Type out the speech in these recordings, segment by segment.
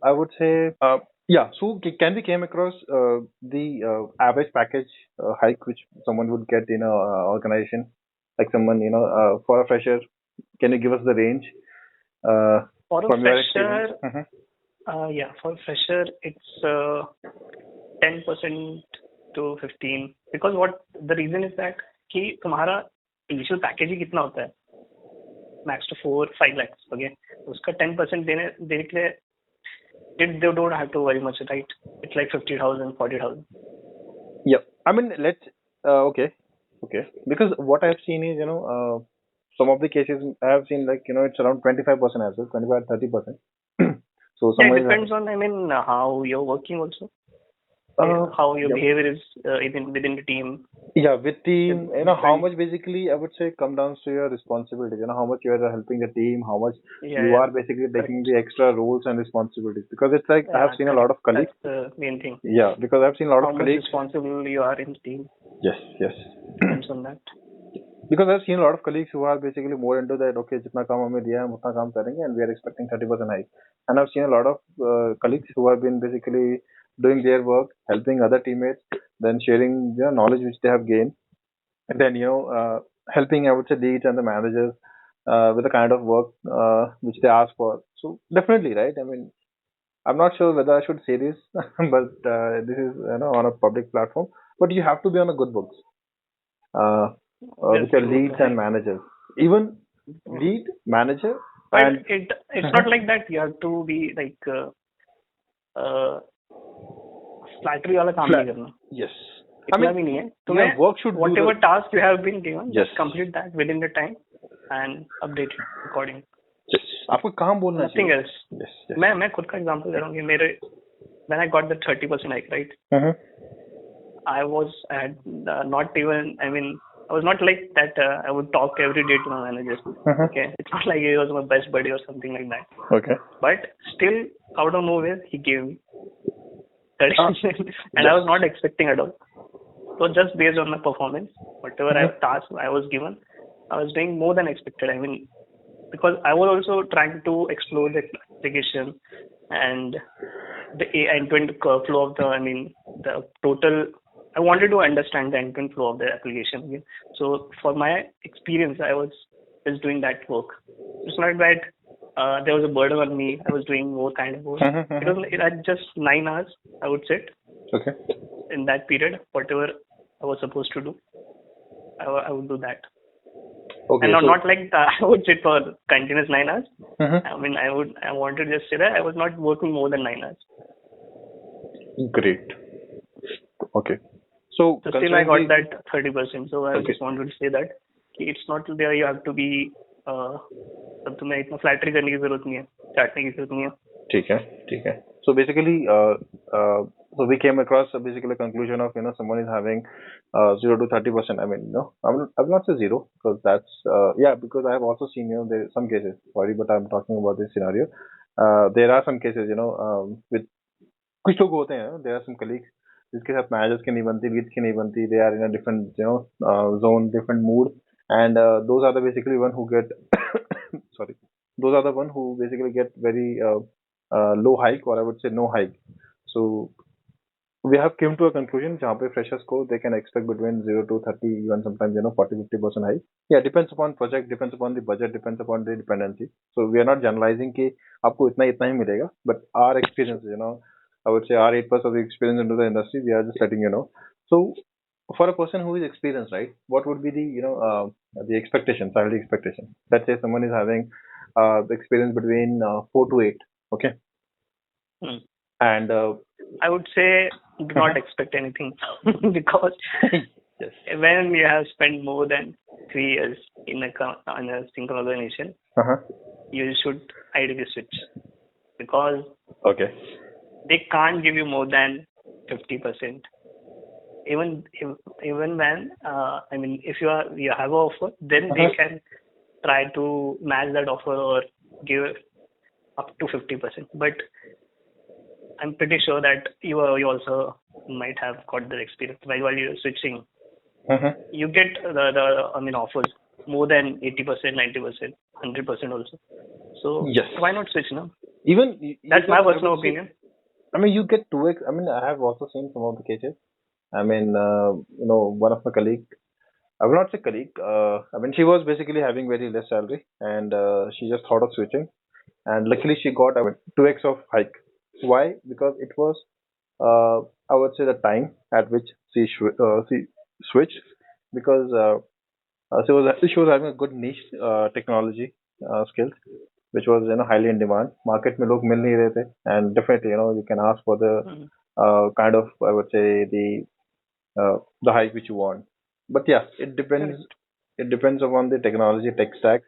I would say, yeah. So can we came across the average package hike which someone would get in a organization, like someone for a fresher? Can you give us the range For a from your experience? fresher, yeah, for a fresher, it's 10% to 15. Because what the reason is that कि तुम्हारा initial package ही कितना होता है, max to 4-5 lakhs, okay? उसका 10% देने के लिए they don't have to worry much, right? It's like 50,000, 40,000. Yeah. I mean, let's. Okay. Okay. Because what I've seen is, some of the cases I have seen, like, it's around 25% as well, 25, 30%. So Yeah, it someone is, depends on, I mean, how you're working also, how your yeah. behavior is within the team. Yeah, with team, how Different. much basically I would say come down to your responsibilities, how much you are helping the team, how much Yeah, you yeah, are basically taking correct. the extra roles and responsibilities. Because it's like I have Yeah, seen a lot correct. of colleagues. That's the main thing. Yeah, because I've seen a lot How of much colleagues. responsible you are in the team Yes, yes. depends on that. Because I've seen a lot of colleagues who are basically more into that, okay, जितना काम हमें दिया है हम उतना काम करेंगे and we are expecting 30% hike. And I've seen a lot of colleagues who have been basically doing their work, helping other teammates, then sharing their knowledge which they have gained, and then helping, I would say, leads and the managers with the kind of work which they ask for. So definitely, right? I mean, I'm not sure whether I should say this, but this is on a public platform. But you have to be on a good books uh, with your Obviously, leads and managers. Even lead manager but and it's not like that. You have to be like uh, flattery वाला काम नहीं flat. करना. Yes. I इतना mean, भी नहीं है. your तुम्हें work should do whatever the. task you have been given, Yes. just complete that within the time and update it according. Yes. आपको काम बोलना Nothing चाहिए. else. Yes. Yes. मैं खुद का एग्जांपल दे रहा हूँ कि मेरे when I got the 30% hike, right? I had not even, I mean, I was not like that. I would talk every day to my manager. Okay, it's not like he was my best buddy or something like that. Okay. But still, out of nowhere, he gave me 30%, and I was not expecting at all. So just based on my performance, whatever task I was given, I was doing more than expected. I mean, because I was also trying to explore the application and the end-to-end flow of the total. I wanted to understand the end-to-end flow of the application. Okay? So for my experience, I was just doing that work. It's not that there was a burden on me. I was doing more kind of work. It was at just 9 hours, I would sit. Okay. In that period, whatever I was supposed to do, I would do that. Okay. And not like I would sit for continuous 9 hours. I mean, I wanted to just say that I was not working more than 9 hours. Great. Okay. So still I got that 30%. So I just wanted to say that it's not there. You have to be तुम्हें इतना flattery करने की जरूरत नहीं है, चाटने की जरूरत नहीं है. ठीक है. So basically, so we came across basically a conclusion of someone is having 0 to 30%. I mean, I will not say 0 because that's because I have also seen there are some cases. Sorry, but I'm talking about this scenario. There are some cases with कुछ लोग होते हैं. There are some colleagues जिसके साथ managers की नहीं बनती, leads की नहीं बनती. They are in a different zone, different mood, and those are the basically one who get sorry. Those are the one who basically get very low hike, or I would say no hike. So we have come to a conclusion जहाँ पे freshers को they can expect between 0 to 30, even sometimes 40-50% hike. Yeah, depends upon project, depends upon the budget, depends upon the dependency. So we are not generalizing कि आपको इतना ही मिलेगा, but our experience, I would say our 8+ of the experience into the industry, we are just letting you know. So for a person who is experienced, right, what would be the the expectation, salary expectation? Let's say someone is having the experience between 4 to 8, okay, and I would say do not expect anything because yes. When you have spent more than 3 years in a single organization, you should ideally switch because they can't give you more than 50%. Even when if you have an offer, then they can try to match that offer or give up to 50%. But I'm pretty sure that you also might have got the experience while you're switching. You get the offers more than 80%, 90%, 100% also. So yes. Why not switch now? Even you That's get, my I would personal say, opinion. I mean, you get 2x. I mean, I have also seen some of the cases. I mean, one of my colleague, I will not say colleague. I mean, she was basically having very less salary, and she just thought of switching, and luckily she got, I mean, 2x of hike. Why? Because it was, I would say, the time at which she switched, because she was having a good niche technology skills, which was highly in demand. Market में लोग मिल नहीं रहे थे, and definitely you can ask for the Mm. kind of, I would say, the hike which you want. But yeah, it depends. Correct. It depends upon the technology tech stack,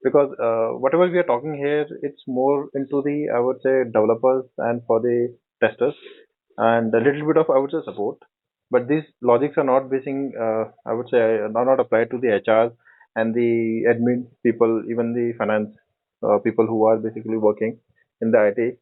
because whatever we are talking here, it's more into the, I would say, developers and for the testers, and a little bit of, I would say, support. But these logics are not basing, I would say, are not applied to the HR and the admin people, even the finance people who are basically working in the IT.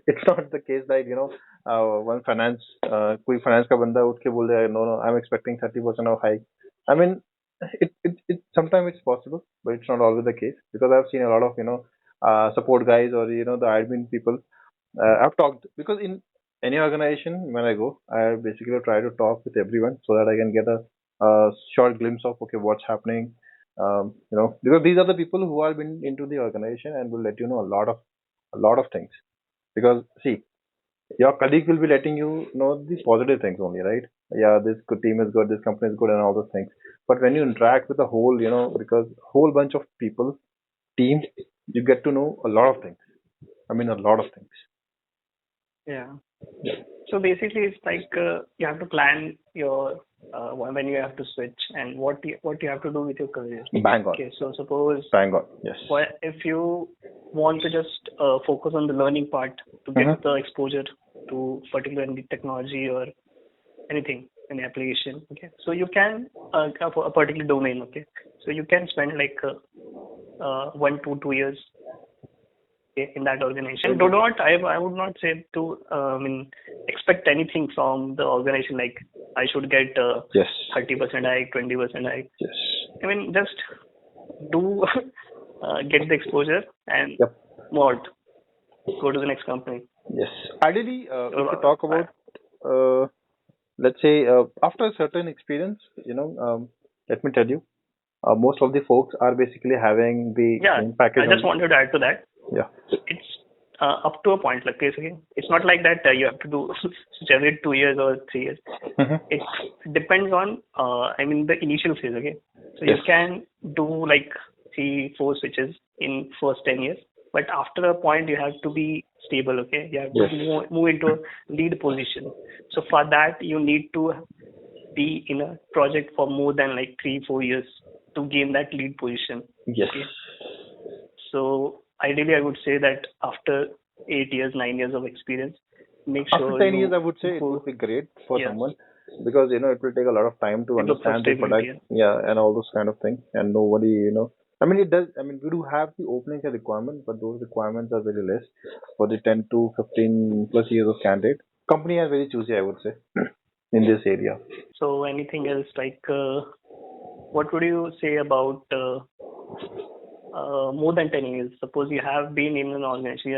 It's not the case like one finance, कोई finance का बंदा उठ के बोल रहा है, no, no, I'm expecting 30% of hike. I mean, it sometimes it's possible, but it's not always the case, because I've seen a lot of support guys, or the admin people. I've talked, because in any organization when I go, I basically try to talk with everyone so that I can get a short glimpse of, okay, what's happening. Because these are the people who have been into the organization and will let you know a lot of things. Because see, your colleague will be letting you know the positive things only, right? Yeah, this good team is good, this company is good, and all those things. But when you interact with a whole, because whole bunch of people, team, you get to know a lot of things. I mean, a lot of things. Yeah. So basically, it's like you have to plan your when you have to switch and what you have to do with your career. Bang on, Okay, so suppose bang on. Yes. if you want to just focus on the learning part to get Mm-hmm. the exposure to particularly technology or anything in the application. Okay, so you can a particular domain. Okay, so you can spend like 1 to 2 years, okay, in that organization. Do not I would not say to expect anything from the organization, like I should get Yes. 30% hike, 20% hike. Yes. I mean, just do get the exposure and Yep. move out, go to the next company. Yes. Ideally, So, if you talk about, uh, let's say, after a certain experience, let me tell you, most of the folks are basically having the yeah, same package I just only. wanted to add to that. Yeah. It's up to a point, like basically, it's not like that you have to do switch every 2 years or 3 years. Mm-hmm. It depends on the initial phase. Okay, so Yes. you can do like 3 4 switches in first 10 years, but after a point you have to be stable. Okay, you have to Yes. move into a lead position. So for that you need to be in a project for more than like 3 4 years to gain that lead position. Yes. Okay, so ideally I would say that after 8 years 9 years of experience, make After sure 10 years, I you would say it go. would be great for Yeah, someone, because it will take a lot of time to you look for understand the stability. product, Yeah. yeah, and all those kind of things. And nobody, I mean, it does. I mean, we do have the openings and requirements, but those requirements are very less for the 10 to 15 plus years of candidate. Company are very choosy, I would say, in this area. So anything else, like what would you say about more than 10 years? Suppose you have been in an organization,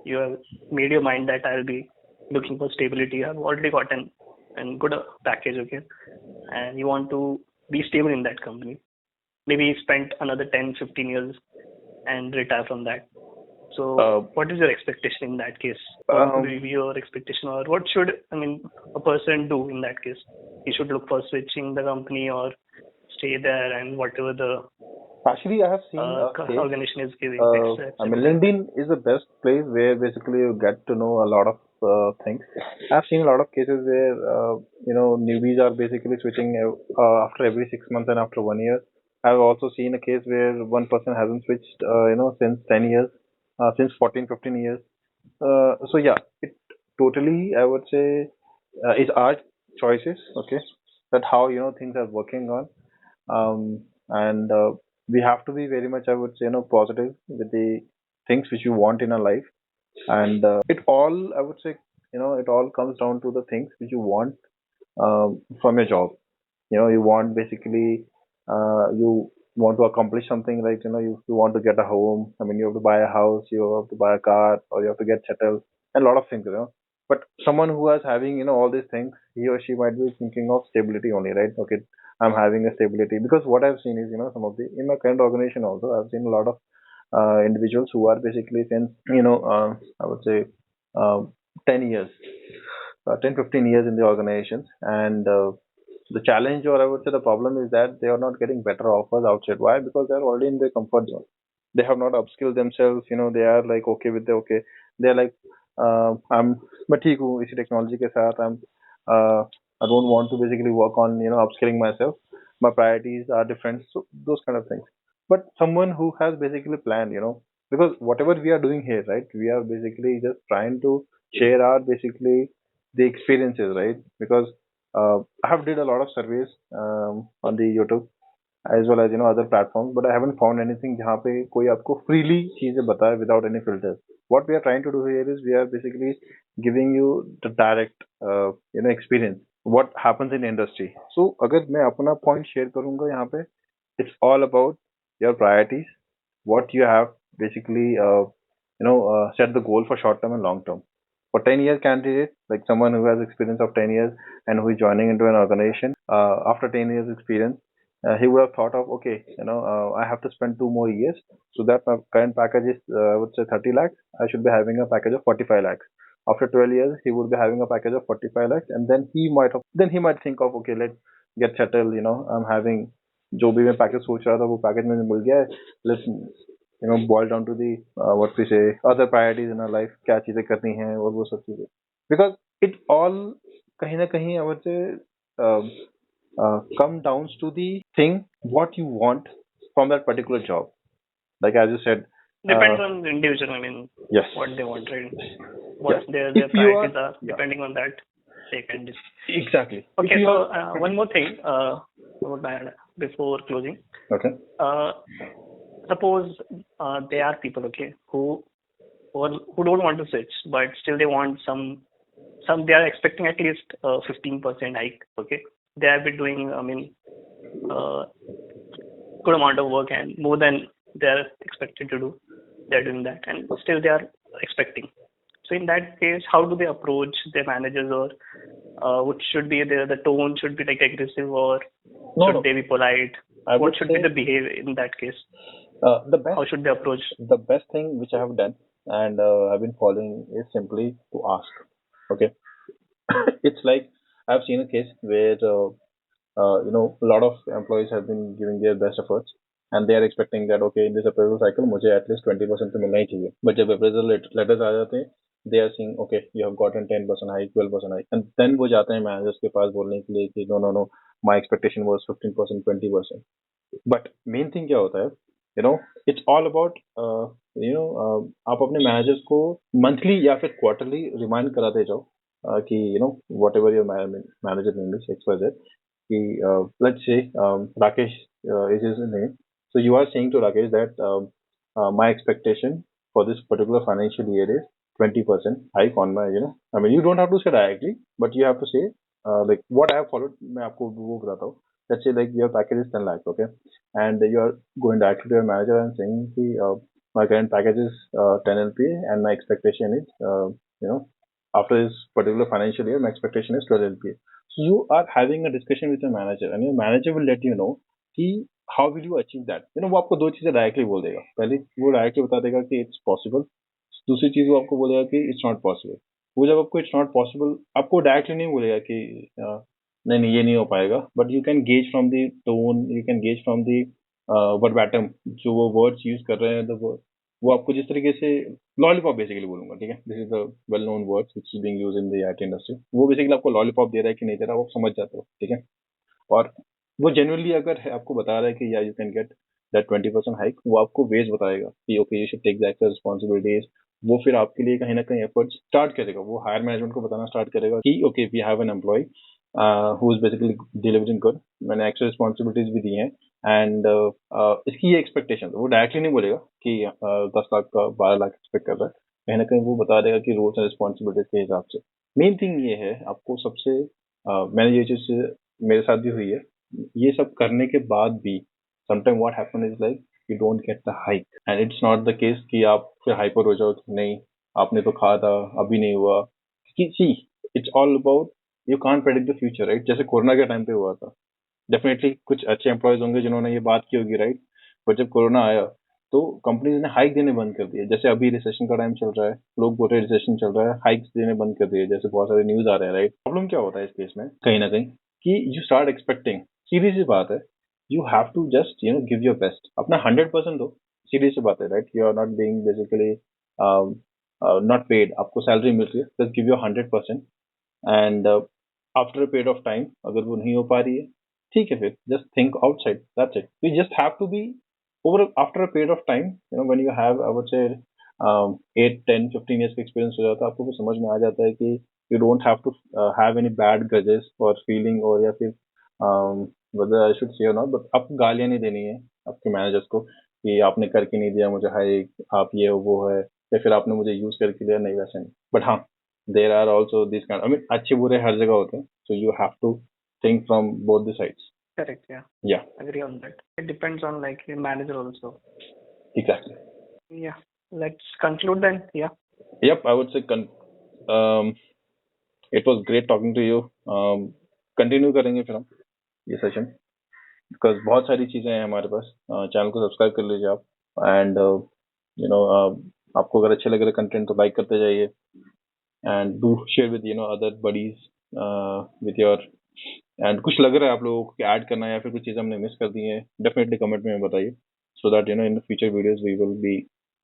you have made your mind that I'll be looking for stability. You have already gotten a good package, okay, and you want to be stable in that company. Maybe you spent another 10 15 years and retire from that. So Uh, what is your expectation in that case? What would um, be your expectation, or what should a person do in that case? He should look for switching the company or stay there and whatever the Actually, I have seen a case. organization is giving, I mean, accepting. LinkedIn is the best place where basically you get to know a lot of things. I've seen a lot of cases where newbies are basically switching after every 6 months and after 1 year. I've also seen a case where one person hasn't switched, since 10 years, since 14, 15 years. So yeah, it totally, I would say, is our choices. Okay, that how things are working on, and we have to be very much, I would say, positive with the things which you want in a life, and it all, I would say, it all comes down to the things which you want from your job. You want basically, you want to accomplish something, like you want to get a home. I mean, you have to buy a house, you have to buy a car, or you have to get settled, and a lot of things. But someone who is having all these things, he or she might be thinking of stability only, right? Okay, I'm having a stability, because what I've seen is some of the in my current organization also, I've seen a lot of individuals who are basically since I would say uh, 10 years, 10 15 years in the organizations, and the challenge, or I would say the problem, is that they are not getting better offers outside. Why? Because they are already in their comfort zone. They have not upskilled themselves. They are like okay with the okay. They're like, I'm मैं ठीक हूँ इसी technology के साथ. Uh, I don't want to basically work on upskilling myself. My priorities are different. So those kind of things. But someone who has basically planned, because whatever we are doing here, right? We are basically just trying to share our basically the experiences, right? Because I have did a lot of surveys on the YouTube as well as other platforms, but I haven't found anything जहाँ पे कोई आपको freely चीजें बताए without any filters. What we are trying to do here is we are basically giving you the direct experience what happens in industry. So अगर मैं अपना point share करूँगा यहाँ पे, it's all about your priorities, what you have basically set the goal for short term and long term. For 10 year candidate, like someone who has experience of 10 years and who is joining into an organization after 10 years experience, he would have thought of, okay, I have to spend 2 more years, so that my current package is I would say 30 lakhs. I should be having a package of 45 lakhs. After 12 years, he would be having a package of 45 lakhs, and then he might think of, okay, let's get settled. I'm having जो भी मैं package सोच रहा था वो package मुझे मिल गया है. Let's boil down to the what we say other priorities in our life, क्या चीजें करनी है और वो सब चीजें, because it all कहीं ना कहीं I would say come down to the thing what you want from that particular job, like as you said. Depends on the individual. I mean, Yes. what they want, right? Yes. What their If you priorities are, yeah, depending on that, they can decide. exactly. If Okay, you so are one more thing about that before closing. okay. Suppose there are people, okay, who don't want to switch, but still they want some they are expecting at least 15% hike. Okay, they have been doing, I mean, good amount of work and more than they are expected to do. They are doing that, and still they are expecting. So in that case, how do they approach their managers, or what should be the tone should be like aggressive, or No, should no. they be polite? I What would should say be the behavior in that case? the best How should they approach? the best thing which I have done and I've been following is simply to ask. Okay, it's like I've seen a case where a lot of employees have been giving their best efforts and they are expecting that okay, in this appraisal cycle मुझे at least 20% तो मिलना ही चाहिए. But जब appraisal letters आ जाते हैं, they are saying okay, you have gotten 10% hike, 12% hike, and then वो जाते हैं managers के पास बोलने के लिए कि no, my expectation was 15%, 20%. But main thing क्या होता है, it's all about आप अपने managers को monthly या फिर quarterly remind कराते जाओ कि whatever your manager name is XYZ, कि let's say Rakesh is his name. So you are saying to Rakesh that my expectation for this particular financial year is 20% hike on my, I mean, you don't have to say directly, but you have to say like what I have followed. मैं आपको वो बताता हूँ. Let's say like your package is 10 lakhs, okay, and you are going directly to your manager and saying कि my current package is 10 LPA and my expectation is after this particular financial year my expectation is 12 LPA. So you are having a discussion with your manager and your manager will let you know कि how will you achieve that. वो आपको दो चीजें directly बोल देगा. पहले वो directly बता देगा कि इट्स पॉसिबल. दूसरी चीज वो आपको बोलेगा कि इट्स नॉट पॉसिबल. वो जब आपको इट्स नॉट पॉसिबल आपको डायरेक्टली नहीं बोलेगा कि नहीं नहीं ये नहीं हो पाएगा, but you can gauge from the tone, you can gauge from the verbatim जो वो वर्ड्स यूज कर रहे हैं, तो वो आपको जिस तरीके से लॉलीपॉप बेसिकली बोलूंगा, ठीक है, this is the well known words which is being used in the IT industry. वो बेसिकली आपको लॉलीपॉप दे रहा है कि नहीं दे रहा, वो समझ जाते हो, ठीक है. और वो जेन्युइनली अगर आपको बता रहा है कि या you can get that 20% hike, वो आपको वेज बताएगा कि okay you should take the extra responsibilities. वो फिर आपके लिए कहीं ना कहीं एफर्ट स्टार्ट करेगा. वो हायर मैनेजमेंट को बताना स्टार्ट करेगा कि okay we have an employee who is basically delivering good, मैंने एक्स्ट्रा रिस्पॉन्सिबिलिटीज भी दी हैं एंड इसकी ये एक्सपेक्टेशन. वो डायरेक्टली नहीं बोलेगा कि 10 लाख का 12 लाख एक्सपेक्ट कर रहा है. कहीं ना कहीं वो बता देगा कि रोल्स एंड रिस्पॉन्सिबिलिटीज के हिसाब से. मेन थिंग ये है आपको सबसे मैंने ये चीज मेरे साथ भी हुई है, ये सब करने के बाद भी Sometimes what happen is like you don't get the hike, and it's not the case कि आप फिर hyper हो जाओ कि नहीं आपने तो कहा था अभी नहीं हुआ. See, it's all about you can't predict the future, right? जैसे कोरोना के टाइम पे हुआ था, डेफिनेटली कुछ अच्छे एम्प्लॉयज होंगे जिन्होंने ये बात की होगी, राइट? बट जब कोरोना आया तो कंपनीज ने हाइक देने बंद कर दिए. जैसे अभी रिसेशन का टाइम चल रहा है, लोग बोल रहे हैं रिसेशन चल रहा है, हाइक्स देने बंद कर दिए, जैसे बहुत सारे न्यूज आ रहे हैं, राइट? प्रॉब्लम क्या होता है इस केस में कहीं ना कहीं कि यू स्टार्ट एक्सपेक्टिंग. सीधी सी बात है, you have to just give your best, अपना 100% दो. सीधी सी बात है, right? You are not being basically not paid, आपको सैलरी मिल रही है, just give your 100%. And after a period of time अगर वो नहीं हो पा रही है, ठीक है, फिर just think outside, that's it. You just have to be over after a period of time, when you have I would say 8 10 15 years का एक्सपीरियंस हो जाता है, आपको फिर समझ में आ जाता है कि you don't have to have any bad grudges और फीलिंग, और या फिर whether I should say or not, but आपको गालियां नहीं देनी है आपके मैनेजर्स को कि आपने करके नहीं दिया मुझे हाइक, आप ये वो है, या फिर आपने मुझे यूज करके दिया, नहीं वैसे नहीं. बट हाँ, there are also these kind, I mean अच्छे बुरे हर जगह होते हैं, so you have to think from both the sides. Correct. Yeah. Yeah, Agree on that. It depends on like the manager also. exactly. Yeah. Let's conclude then. Yeah. Yep, I would say it was great talking to you. Continue करेंगे फिर हम ये session, because बहुत सारी चीजें हैं हमारे पास. Channel को सब्सक्राइब कर लीजिए आप, एंड आपको अगर अच्छे लगे कंटेंट तो लाइक करते जाइए, and do share with other buddies with your. And कुछ लग रहा है आप लोगों को ऐड करना है या फिर कुछ चीज़ हमने मिस कर दी है, डेफिनेटली कमेंट में बताइए, so that in the future videos we will be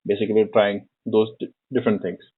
basically trying those different things.